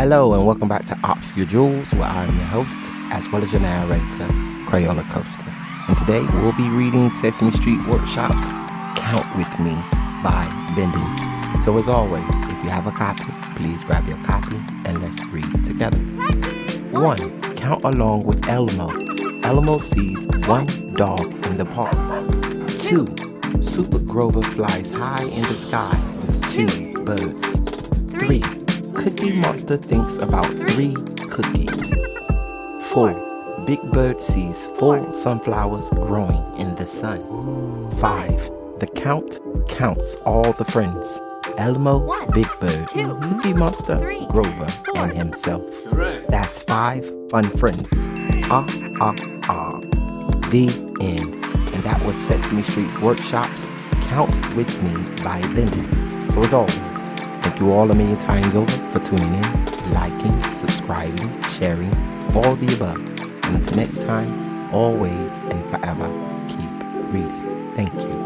Hello and welcome back to Obscure Jewels, where I am your host, as well as your narrator, Crayola Coaster. And today we'll be reading Sesame Street Workshop's Count With Me by Bendon. So as always, if you have a copy, please grab your copy and let's read together. 1. Count along with Elmo. Elmo sees one dog in the park. 2. Super Grover flies high in the sky with 2 birds. 3. Cookie Monster thinks about 3 cookies. 4. Big Bird sees 4 sunflowers growing in the sun. 5. The count counts all the friends. Elmo, 1, Big Bird, 2, Cookie Monster, 3, Grover, 4. and himself. Correct. That's 5 fun friends. The end. And that was Sesame Street Workshop's Count With Me by Bendon. So as always, thank you all a million times over for tuning in, liking, subscribing, sharing, all the above. And until next time, always and forever keep reading. Thank you.